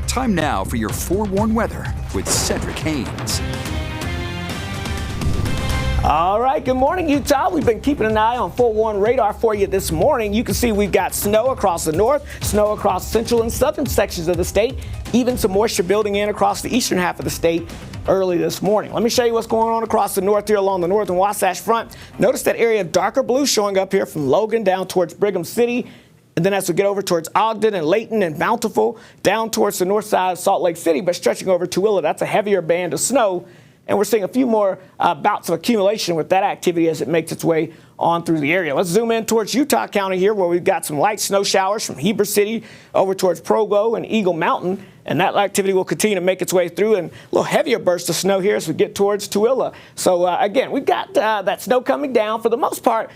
Time now for your forewarned weather with Cedric Haynes. All right, good morning, Utah. We've been keeping an eye on forewarned radar for you this morning. You can see we've got snow across the north, snow across central and southern sections of the state, even some moisture building in across the eastern half of the state early this morning. Let me show you what's going on across the north here along the northern Wasatch Front. Notice that area of darker blue showing up here from Logan down towards Brigham City. And then as we get over towards Ogden and Layton and Bountiful, down towards the north side of Salt Lake City, but stretching over Tooele, that's a heavier band of snow. And we're seeing a few more bouts of accumulation with that activity as it makes its way on through the area. Let's zoom in towards Utah County here, where we've got some light snow showers from Heber City over towards Provo and Eagle Mountain. And that activity will continue to make its way through, and a little heavier burst of snow here as we get towards Tooele. So, again, we've got that snow coming down. For the most part,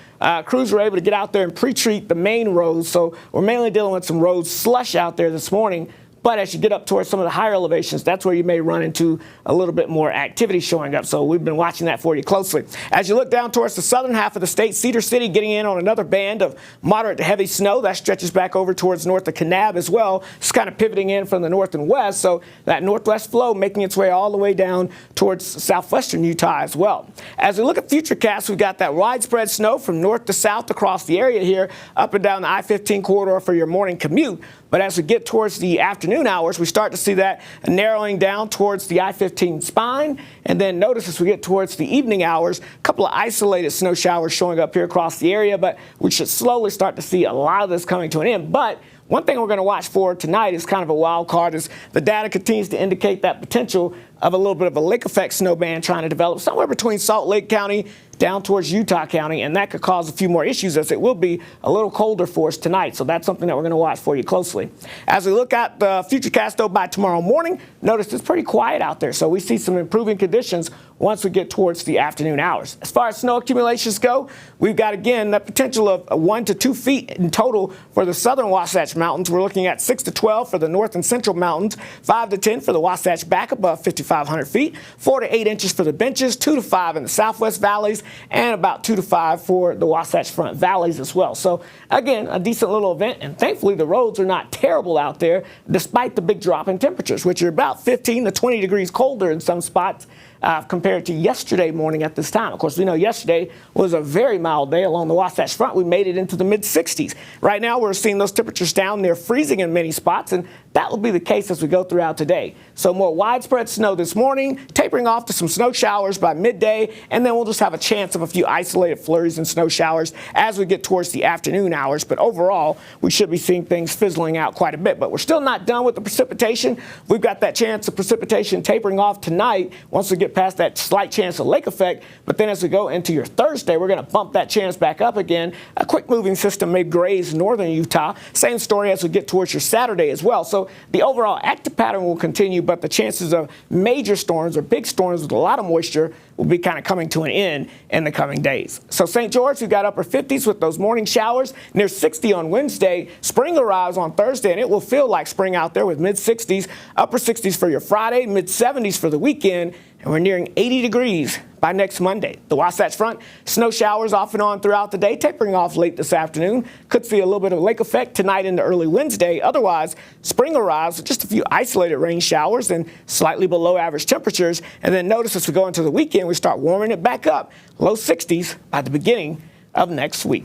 crews were able to get out there and pre-treat the main roads. So we're mainly dealing with some road slush out there this morning. But as you get up towards some of the higher elevations, that's where you may run into a little bit more activity showing up. So we've been watching that for you closely. As you look down towards the southern half of the state, Cedar City getting in on another band of moderate to heavy snow. That stretches back over towards north of Kanab as well. It's kind of pivoting in from the north and west. So that northwest flow making its way all the way down towards southwestern Utah as well. As we look at futurecasts, we've got that widespread snow from north to south across the area here, up and down the I-15 corridor for your morning commute. But as we get towards the afternoon hours, we start to see that narrowing down towards the I-15 spine. And then notice as we get towards the evening hours, a couple of isolated snow showers showing up here across the area. But we should slowly start to see a lot of this coming to an end. But one thing we're going to watch for tonight is kind of a wild card as the data continues to indicate that potential of a little bit of a lake effect snow band trying to develop somewhere between Salt Lake County down towards Utah County, and that could cause a few more issues as it will be a little colder for us tonight. So that's something that we're going to watch for you closely. As we look at the futurecast though by tomorrow morning, notice it's pretty quiet out there. So we see some improving conditions once we get towards the afternoon hours. As far as snow accumulations go, we've got again that potential of 1 to 2 feet in total for the southern Wasatch Mountains. We're looking at 6 to 12 for the north and central mountains, 5 to 10 for the Wasatch back above 5,500 feet, 4 to 8 inches for the benches, 2 to 5 in the southwest valleys, and about 2 to 5 for the Wasatch Front valleys as well. So again, a decent little event, and thankfully the roads are not terrible out there despite the big drop in temperatures, which are about 15 to 20 degrees colder in some spots compared to yesterday morning at this time. Of course, we know yesterday was a very mild day along the Wasatch Front. We made it into the mid-60s. Right now, we're seeing those temperatures down near freezing in many spots, and that will be the case as we go throughout today. So more widespread snow this morning, tapering off to some snow showers by midday, and then we'll just have a chance of a few isolated flurries and snow showers as we get towards the afternoon hours. But overall, we should be seeing things fizzling out quite a bit. But we're still not done with the precipitation. We've got that chance of precipitation tapering off tonight once we get past that slight chance of lake effect. But then as we go into your Thursday, we're going to bump that chance back up again. A quick moving system may graze northern Utah. Same story as we get towards your Saturday as well. So the overall active pattern will continue, but the chances of major storms or big storms with a lot of moisture will be kind of coming to an end in the coming days. So St. George, we've got upper 50s with those morning showers, near 60 on Wednesday. Spring arrives on Thursday, and it will feel like spring out there with mid-60s, upper 60s for your Friday, mid-70s for the weekend, and we're nearing 80 degrees by next Monday. The Wasatch Front, snow showers off and on throughout the day, tapering off late this afternoon. Could see a little bit of lake effect tonight into early Wednesday. Otherwise, spring arrives with just a few isolated rain showers and slightly below average temperatures. And then notice as we go into the weekend, we start warming it back up, low 60s by the beginning of next week.